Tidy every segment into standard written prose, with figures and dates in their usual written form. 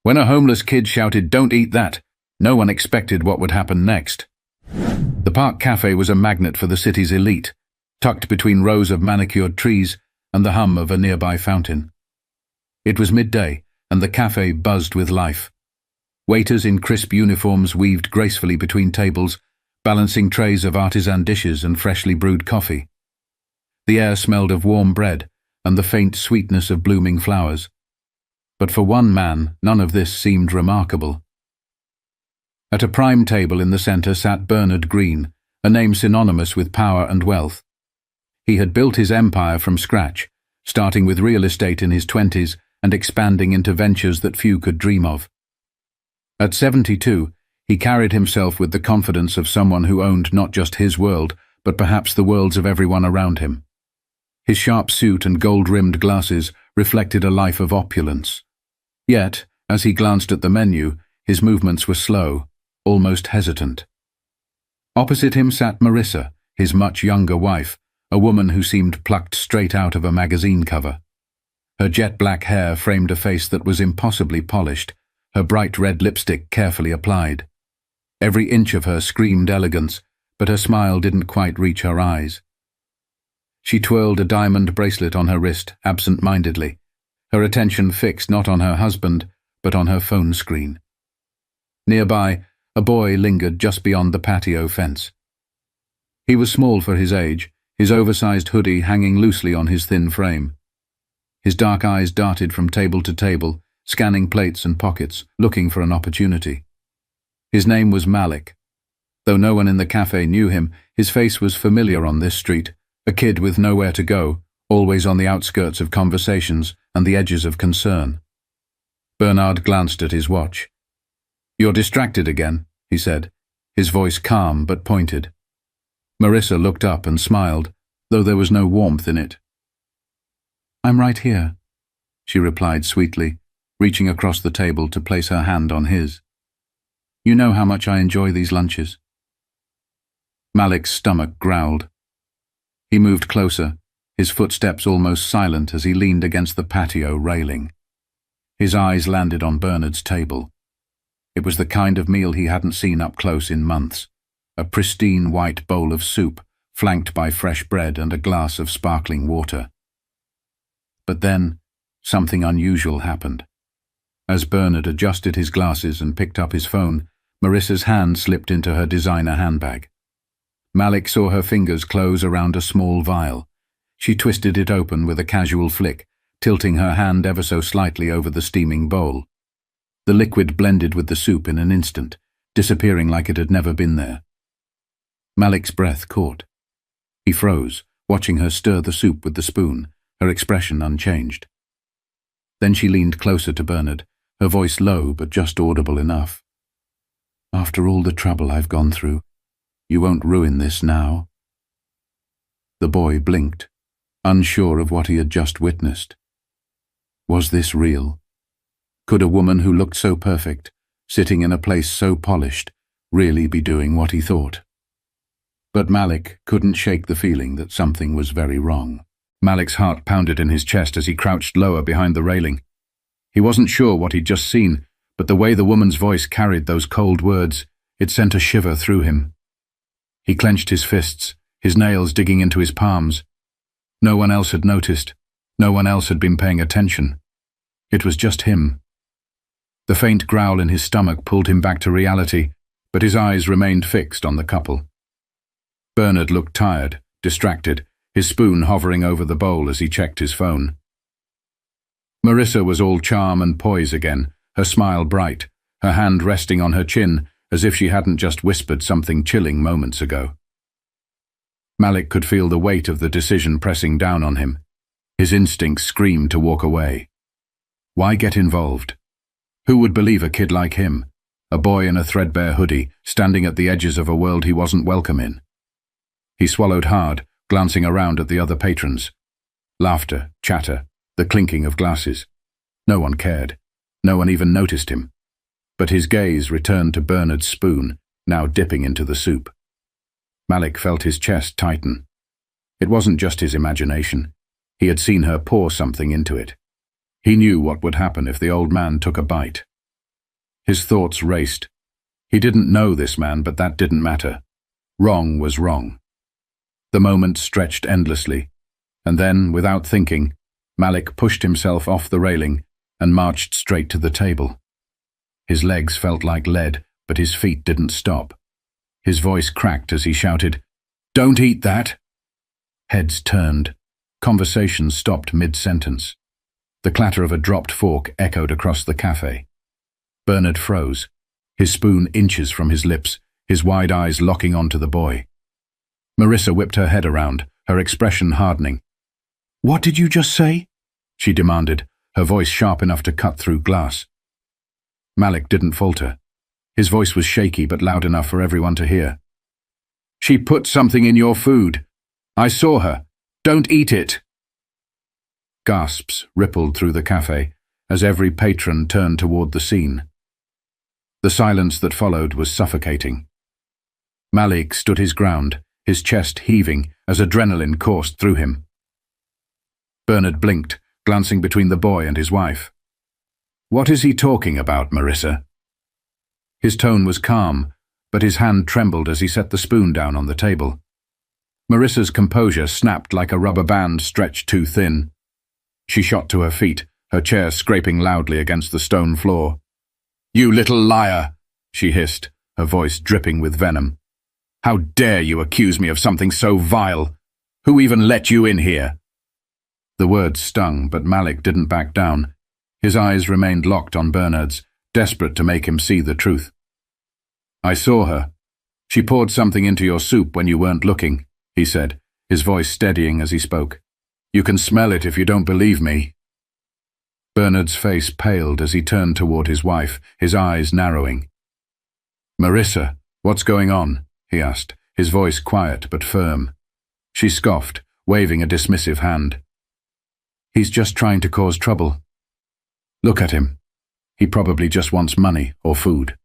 When a homeless kid shouted, "Don't eat that," no one expected what would happen next. The park cafe was a magnet for the city's elite, tucked between rows of manicured trees and the hum of a nearby fountain. It was midday, and the cafe buzzed with life. Waiters in crisp uniforms weaved gracefully between tables, balancing trays of artisan dishes and freshly brewed coffee. The air smelled of warm bread and the faint sweetness of blooming flowers. But for one man, none of this seemed remarkable. At a prime table in the center sat Bernard Green, a name synonymous with power and wealth. He had built his empire from scratch, starting with real estate in his 20s and expanding into ventures that few could dream of. At 72, he carried himself with the confidence of someone who owned not just his world, but perhaps the worlds of everyone around him. His sharp suit and gold-rimmed glasses reflected a life of opulence. Yet, as he glanced at the menu, his movements were slow, almost hesitant. Opposite him sat Marissa, his much younger wife, a woman who seemed plucked straight out of a magazine cover. Her jet-black hair framed a face that was impossibly polished, her bright red lipstick carefully applied. Every inch of her screamed elegance, but her smile didn't quite reach her eyes. She twirled a diamond bracelet on her wrist, absent-mindedly, her attention fixed not on her husband, but on her phone screen. Nearby, a boy lingered just beyond the patio fence. He was small for his age, his oversized hoodie hanging loosely on his thin frame. His dark eyes darted from table to table, scanning plates and pockets, looking for an opportunity. His name was Malik. Though no one in the cafe knew him, his face was familiar on this street, a kid with nowhere to go, always on the outskirts of conversations and the edges of concern. Bernard glanced at his watch. "You're distracted again," he said, his voice calm but pointed. Marissa looked up and smiled, though there was no warmth in it. "I'm right here," she replied sweetly, reaching across the table to place her hand on his. "You know how much I enjoy these lunches." Malik's stomach growled. He moved closer, his footsteps almost silent as he leaned against the patio railing. His eyes landed on Bernard's table. It was the kind of meal he hadn't seen up close in months, a pristine white bowl of soup, flanked by fresh bread and a glass of sparkling water. But then, something unusual happened. As Bernard adjusted his glasses and picked up his phone, Marissa's hand slipped into her designer handbag. Malik saw her fingers close around a small vial. She twisted it open with a casual flick, tilting her hand ever so slightly over the steaming bowl. The liquid blended with the soup in an instant, disappearing like it had never been there. Malik's breath caught. He froze, watching her stir the soup with the spoon, her expression unchanged. Then she leaned closer to Bernard, her voice low but just audible enough. "After all the trouble I've gone through, you won't ruin this now." The boy blinked, unsure of what he had just witnessed. Was this real? Could a woman who looked so perfect, sitting in a place so polished, really be doing what he thought? But Malik couldn't shake the feeling that something was very wrong. Malik's heart pounded in his chest as he crouched lower behind the railing. He wasn't sure what he'd just seen, but the way the woman's voice carried those cold words, it sent a shiver through him. He clenched his fists, his nails digging into his palms. No one else had noticed. No one else had been paying attention. It was just him. The faint growl in his stomach pulled him back to reality, but his eyes remained fixed on the couple. Bernard looked tired, distracted, his spoon hovering over the bowl as he checked his phone. Marissa was all charm and poise again, her smile bright, her hand resting on her chin as if she hadn't just whispered something chilling moments ago. Malik could feel the weight of the decision pressing down on him. His instincts screamed to walk away. Why get involved? Who would believe a kid like him, a boy in a threadbare hoodie, standing at the edges of a world he wasn't welcome in? He swallowed hard, glancing around at the other patrons. Laughter, chatter, the clinking of glasses. No one cared. No one even noticed him. But his gaze returned to Bernard's spoon, now dipping into the soup. Malik felt his chest tighten. It wasn't just his imagination. He had seen her pour something into it. He knew what would happen if the old man took a bite. His thoughts raced. He didn't know this man, but that didn't matter. Wrong was wrong. The moment stretched endlessly, and then, without thinking, Malik pushed himself off the railing and marched straight to the table. His legs felt like lead, but his feet didn't stop. His voice cracked as he shouted, "Don't eat that!" Heads turned. Conversations stopped mid-sentence. The clatter of a dropped fork echoed across the café. Bernard froze, his spoon inches from his lips, his wide eyes locking onto the boy. Marissa whipped her head around, her expression hardening. "What did you just say?" she demanded, her voice sharp enough to cut through glass. Malik didn't falter. His voice was shaky but loud enough for everyone to hear. "She put something in your food. I saw her. Don't eat it." Gasps rippled through the café as every patron turned toward the scene. The silence that followed was suffocating. Malik stood his ground, his chest heaving as adrenaline coursed through him. Bernard blinked, glancing between the boy and his wife. "What is he talking about, Marissa?" His tone was calm, but his hand trembled as he set the spoon down on the table. Marissa's composure snapped like a rubber band stretched too thin. She shot to her feet, her chair scraping loudly against the stone floor. "You little liar!" she hissed, her voice dripping with venom. "How dare you accuse me of something so vile? Who even let you in here?" The words stung, but Malik didn't back down. His eyes remained locked on Bernard's, desperate to make him see the truth. "I saw her. She poured something into your soup when you weren't looking," he said, his voice steadying as he spoke. "You can smell it if you don't believe me." Bernard's face paled as he turned toward his wife, his eyes narrowing. "Marissa, what's going on?" he asked, his voice quiet but firm. She scoffed, waving a dismissive hand. "He's just trying to cause trouble. Look at him. He probably just wants money or food."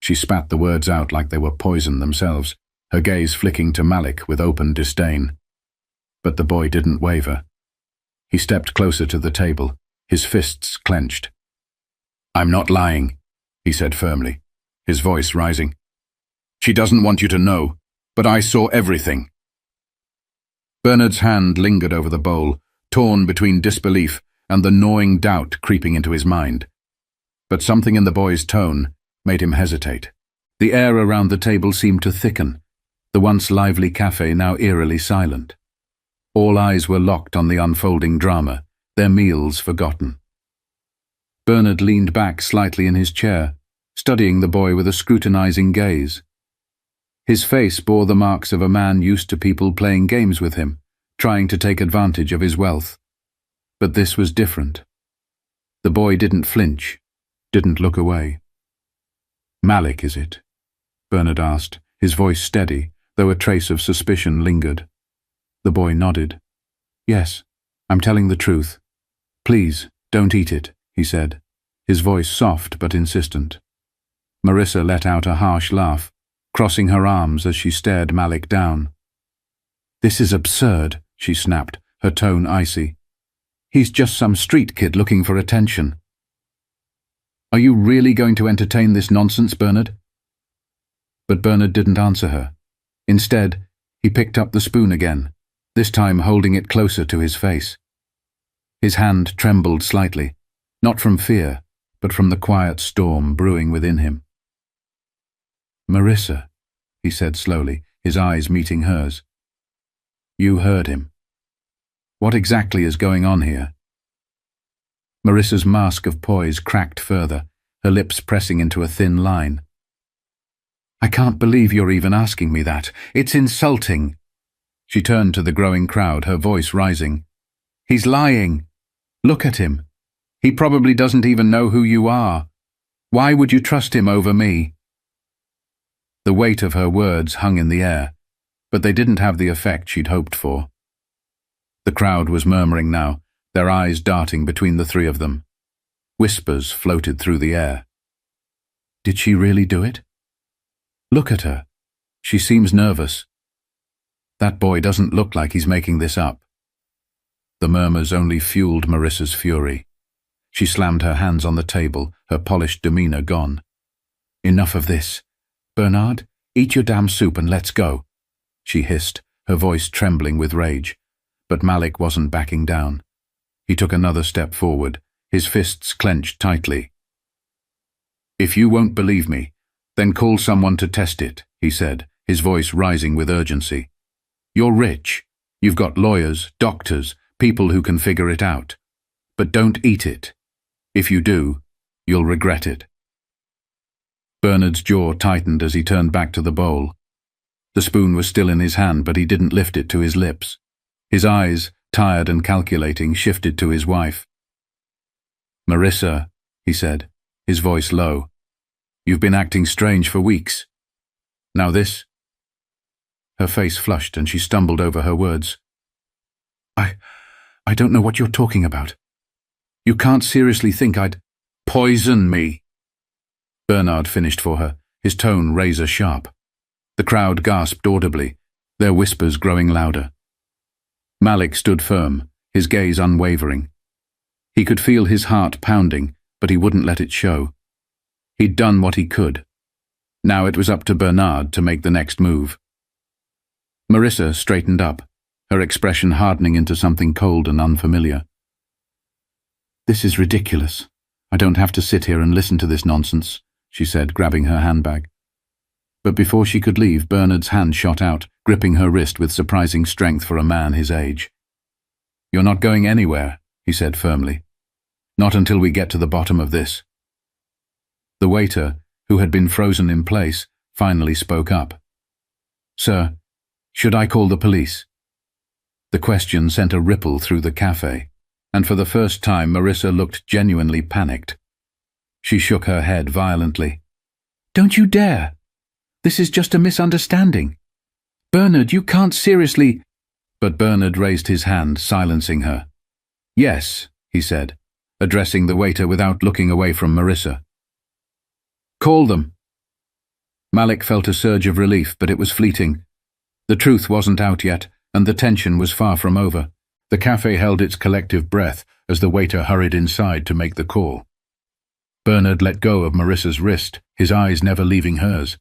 She spat the words out like they were poison themselves, her gaze flicking to Malik with open disdain. But the boy didn't waver. He stepped closer to the table, his fists clenched. "I'm not lying," he said firmly, his voice rising. "She doesn't want you to know, but I saw everything." Bernard's hand lingered over the bowl, torn between disbelief and the gnawing doubt creeping into his mind. But something in the boy's tone made him hesitate. The air around the table seemed to thicken, the once lively café now eerily silent. All eyes were locked on the unfolding drama, their meals forgotten. Bernard leaned back slightly in his chair, studying the boy with a scrutinizing gaze. His face bore the marks of a man used to people playing games with him, trying to take advantage of his wealth. But this was different. The boy didn't flinch, didn't look away. "Malik, is it?" Bernard asked, his voice steady, though a trace of suspicion lingered. The boy nodded. "Yes, I'm telling the truth. Please, don't eat it," he said, his voice soft but insistent. Marissa let out a harsh laugh, crossing her arms as she stared Malik down. "This is absurd," she snapped, her tone icy. "He's just some street kid looking for attention." "Are you really going to entertain this nonsense, Bernard?" But Bernard didn't answer her. Instead, he picked up the spoon again, this time holding it closer to his face. His hand trembled slightly, not from fear, but from the quiet storm brewing within him. "Marissa," he said slowly, his eyes meeting hers. "You heard him. What exactly is going on here?" Marissa's mask of poise cracked further, her lips pressing into a thin line. "I can't believe you're even asking me that. It's insulting." She turned to the growing crowd, her voice rising. "He's lying. Look at him. He probably doesn't even know who you are. Why would you trust him over me?" The weight of her words hung in the air, but they didn't have the effect she'd hoped for. The crowd was murmuring now, their eyes darting between the three of them. Whispers floated through the air. Did she really do it? Look at her. She seems nervous. That boy doesn't look like he's making this up. The murmurs only fueled Marissa's fury. She slammed her hands on the table, her polished demeanor gone. "Enough of this. Bernard, eat your damn soup and let's go," she hissed, her voice trembling with rage. But Malik wasn't backing down. He took another step forward, his fists clenched tightly. "If you won't believe me, then call someone to test it," he said, his voice rising with urgency. "You're rich. You've got lawyers, doctors, people who can figure it out. But don't eat it. If you do, you'll regret it." Bernard's jaw tightened as he turned back to the bowl. The spoon was still in his hand, but he didn't lift it to his lips. His eyes, tired and calculating, shifted to his wife. "Marissa," he said, his voice low, "you've been acting strange for weeks. Now this?" Her face flushed and she stumbled over her words. I don't know what you're talking about. You can't seriously think I'd poison me." Bernard finished for her, his tone razor sharp. The crowd gasped audibly, their whispers growing louder. Malik stood firm, his gaze unwavering. He could feel his heart pounding, but he wouldn't let it show. He'd done what he could. Now it was up to Bernard to make the next move. Marissa straightened up, her expression hardening into something cold and unfamiliar. "This is ridiculous. I don't have to sit here and listen to this nonsense," she said, grabbing her handbag. But before she could leave, Bernard's hand shot out, gripping her wrist with surprising strength for a man his age. "You're not going anywhere," he said firmly. "Not until we get to the bottom of this." The waiter, who had been frozen in place, finally spoke up. "Sir, should I call the police?" The question sent a ripple through the café, and for the first time Marissa looked genuinely panicked. She shook her head violently. "Don't you dare! This is just a misunderstanding. Bernard, you can't seriously—" But Bernard raised his hand, silencing her. "Yes," he said, addressing the waiter without looking away from Marissa. "Call them." Malik felt a surge of relief, but it was fleeting. The truth wasn't out yet, and the tension was far from over. The cafe held its collective breath as the waiter hurried inside to make the call. Bernard let go of Marissa's wrist, his eyes never leaving hers.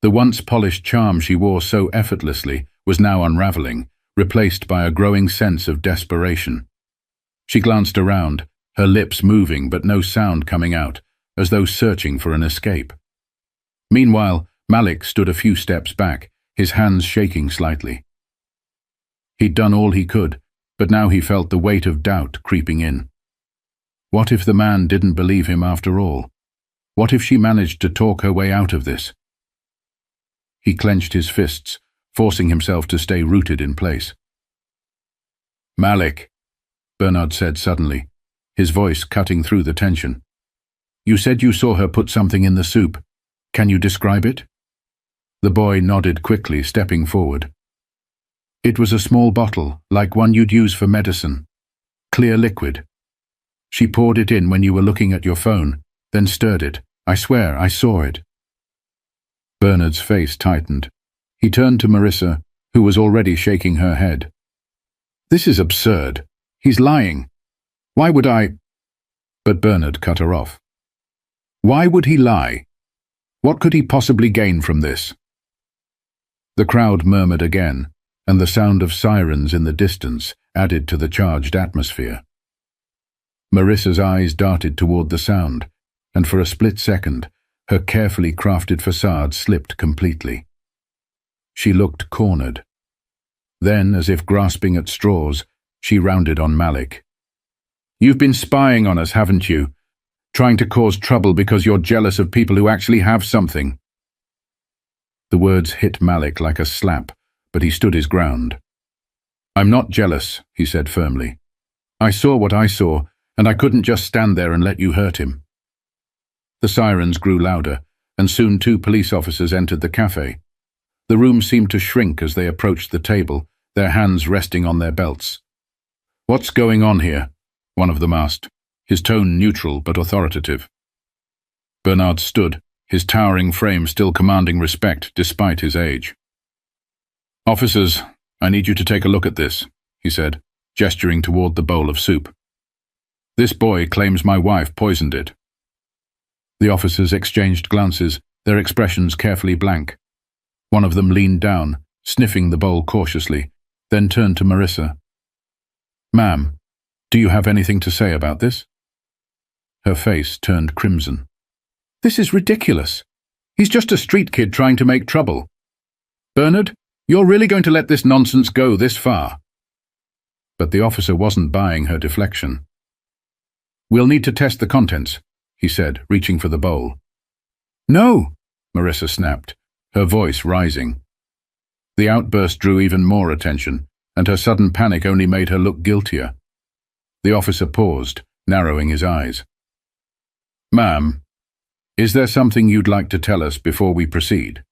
The once polished charm she wore so effortlessly was now unraveling, replaced by a growing sense of desperation. She glanced around, her lips moving but no sound coming out, as though searching for an escape. Meanwhile, Malik stood a few steps back, his hands shaking slightly. He'd done all he could, but now he felt the weight of doubt creeping in. What if the man didn't believe him after all? What if she managed to talk her way out of this? He clenched his fists, forcing himself to stay rooted in place. "Malik," Bernard said suddenly, his voice cutting through the tension. "You said you saw her put something in the soup. Can you describe it?" The boy nodded quickly, stepping forward. "It was a small bottle, like one you'd use for medicine. Clear liquid. She poured it in when you were looking at your phone, then stirred it. I swear, I saw it." Bernard's face tightened. He turned to Marissa, who was already shaking her head. "This is absurd. He's lying. Why would I—" But Bernard cut her off. "Why would he lie? What could he possibly gain from this?" The crowd murmured again, and the sound of sirens in the distance added to the charged atmosphere. Marissa's eyes darted toward the sound, and for a split second, her carefully crafted facade slipped completely. She looked cornered. Then, as if grasping at straws, she rounded on Malik. "You've been spying on us, haven't you? Trying to cause trouble because you're jealous of people who actually have something." The words hit Malik like a slap, but he stood his ground. "I'm not jealous," he said firmly. "I saw what I saw, and I couldn't just stand there and let you hurt him." The sirens grew louder, and soon 2 police officers entered the cafe. The room seemed to shrink as they approached the table, their hands resting on their belts. "What's going on here?" one of them asked, his tone neutral but authoritative. Bernard stood, his towering frame still commanding respect despite his age. "Officers, I need you to take a look at this," he said, gesturing toward the bowl of soup. This boy claims my wife poisoned it. The officers exchanged glances, their expressions carefully blank. One of them leaned down, sniffing the bowl cautiously, then turned to Marissa. "Ma'am, do you have anything to say about this?" Her face turned crimson. "This is ridiculous. He's just a street kid trying to make trouble. Bernard, you're really going to let this nonsense go this far?" But the officer wasn't buying her deflection. "We'll need to test the contents," he said, reaching for the bowl. "No!" Marissa snapped, her voice rising. The outburst drew even more attention, and her sudden panic only made her look guiltier. The officer paused, narrowing his eyes. "Ma'am, is there something you'd like to tell us before we proceed?"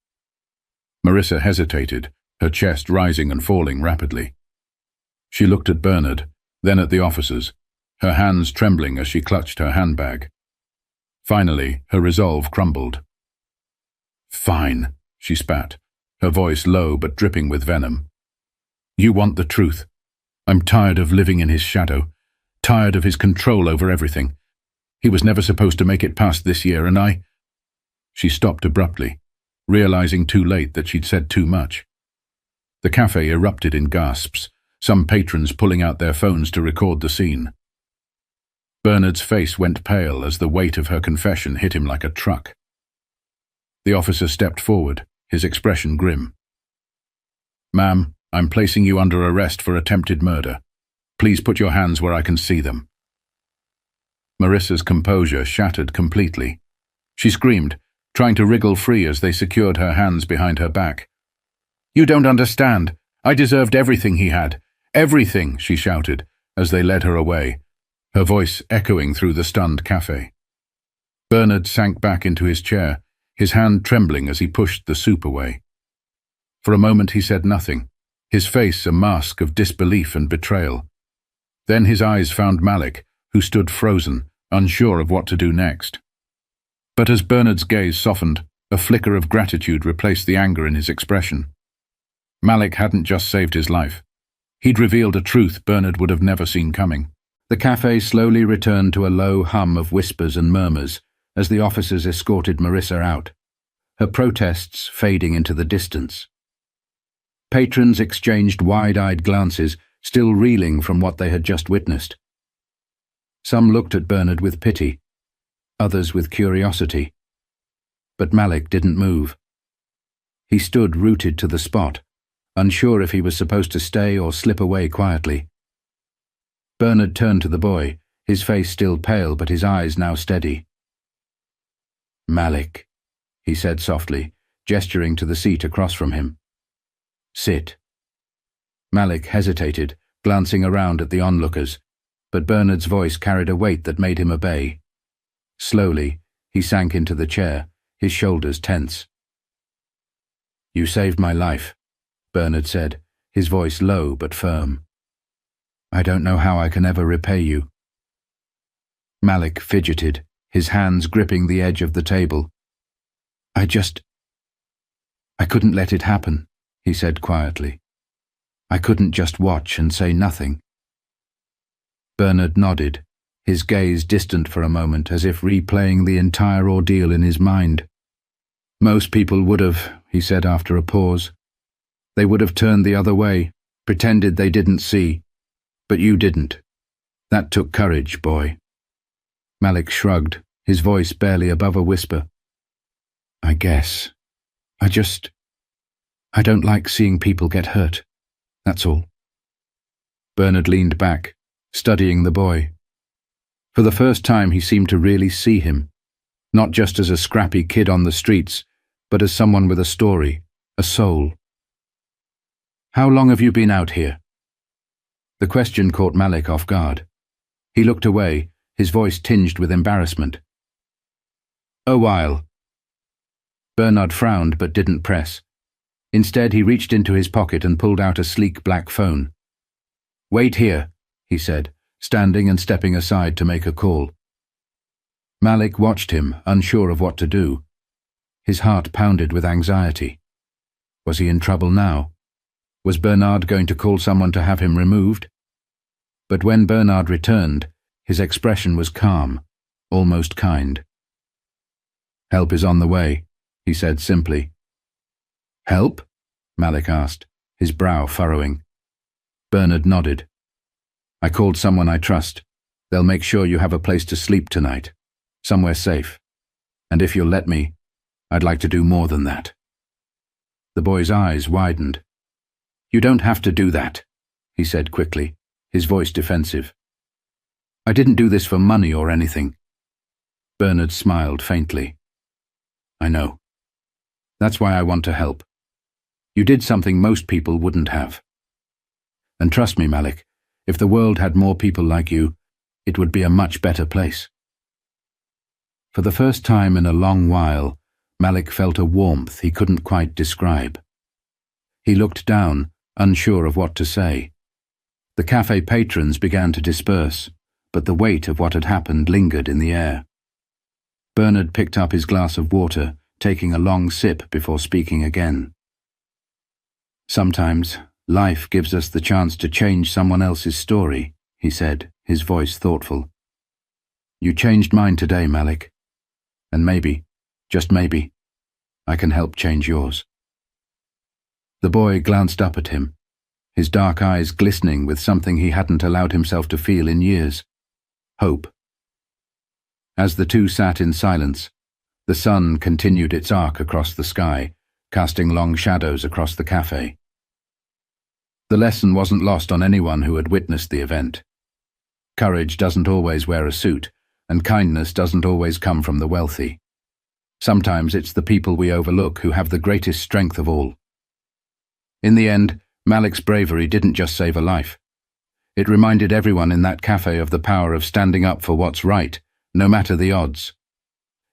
Marissa hesitated, her chest rising and falling rapidly. She looked at Bernard, then at the officers, her hands trembling as she clutched her handbag. Finally, her resolve crumbled. "Fine," she spat, her voice low but dripping with venom. "You want the truth. I'm tired of living in his shadow, tired of his control over everything. He was never supposed to make it past this year, and I—" She stopped abruptly, realizing too late that she'd said too much. The cafe erupted in gasps, some patrons pulling out their phones to record the scene. Bernard's face went pale as the weight of her confession hit him like a truck. The officer stepped forward, his expression grim. "Ma'am, I'm placing you under arrest for attempted murder. Please put your hands where I can see them." Marissa's composure shattered completely. She screamed, trying to wriggle free as they secured her hands behind her back. "You don't understand. I deserved everything he had. Everything," she shouted, as they led her away, her voice echoing through the stunned cafe. Bernard sank back into his chair, his hand trembling as he pushed the soup away. For a moment he said nothing, his face a mask of disbelief and betrayal. Then his eyes found Malik, who stood frozen, unsure of what to do next. But as Bernard's gaze softened, a flicker of gratitude replaced the anger in his expression. Malik hadn't just saved his life. He'd revealed a truth Bernard would have never seen coming. The cafe slowly returned to a low hum of whispers and murmurs as the officers escorted Marissa out, her protests fading into the distance. Patrons exchanged wide-eyed glances, still reeling from what they had just witnessed. Some looked at Bernard with pity, others with curiosity. But Malik didn't move. He stood rooted to the spot, unsure if he was supposed to stay or slip away quietly. Bernard turned to the boy, his face still pale but his eyes now steady. "Malik," he said softly, gesturing to the seat across from him. "Sit." Malik hesitated, glancing around at the onlookers, but Bernard's voice carried a weight that made him obey. Slowly, he sank into the chair, his shoulders tense. "You saved my life," Bernard said, his voice low but firm. "I don't know how I can ever repay you." Malik fidgeted, his hands gripping the edge of the table. I couldn't let it happen," he said quietly. "I couldn't just watch and say nothing." Bernard nodded, his gaze distant for a moment as if replaying the entire ordeal in his mind. "Most people would have," he said after a pause. "They would have turned the other way, pretended they didn't see. But you didn't. That took courage, boy." Malik shrugged, his voice barely above a whisper. "I guess. I don't like seeing people get hurt. That's all." Bernard leaned back, studying the boy. For the first time he seemed to really see him, not just as a scrappy kid on the streets, but as someone with a story, a soul. "How long have you been out here?" The question caught Malik off guard. He looked away, his voice tinged with embarrassment. "A while." Bernard frowned but didn't press. Instead, he reached into his pocket and pulled out a sleek black phone. "Wait here," he said, standing and stepping aside to make a call. Malik watched him, unsure of what to do. His heart pounded with anxiety. Was he in trouble now? Was Bernard going to call someone to have him removed? But when Bernard returned, His expression was calm, almost kind. "Help is on the way," he said simply. "Help?" Malik asked, his brow furrowing. Bernard nodded. "I called someone I trust. They'll make sure you have a place to sleep tonight, somewhere safe. And if you'll let me, I'd like to do more than that." The boy's eyes widened. "You don't have to do that," he said quickly, his voice defensive. "I didn't do this for money or anything." Bernard smiled faintly. "I know. That's why I want to help. You did something most people wouldn't have. And trust me, Malik, if the world had more people like you, it would be a much better place." For the first time in a long while, Malik felt a warmth he couldn't quite describe. He looked down, unsure of what to say. The cafe patrons began to disperse, but the weight of what had happened lingered in the air. Bernard picked up his glass of water, taking a long sip before speaking again. "Sometimes, life gives us the chance to change someone else's story," he said, his voice thoughtful. "You changed mine today, Malik. And maybe, just maybe, I can help change yours." The boy glanced up at him, his dark eyes glistening with something he hadn't allowed himself to feel in years: hope. As the two sat in silence, the sun continued its arc across the sky, casting long shadows across the cafe. The lesson wasn't lost on anyone who had witnessed the event. Courage doesn't always wear a suit, and kindness doesn't always come from the wealthy. Sometimes it's the people we overlook who have the greatest strength of all. In the end, Malik's bravery didn't just save a life. It reminded everyone in that cafe of the power of standing up for what's right, no matter the odds.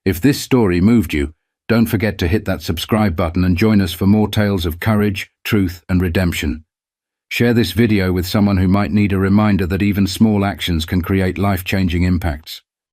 If this story moved you, don't forget to hit that subscribe button and join us for more tales of courage, truth, and redemption. Share this video with someone who might need a reminder that even small actions can create life-changing impacts.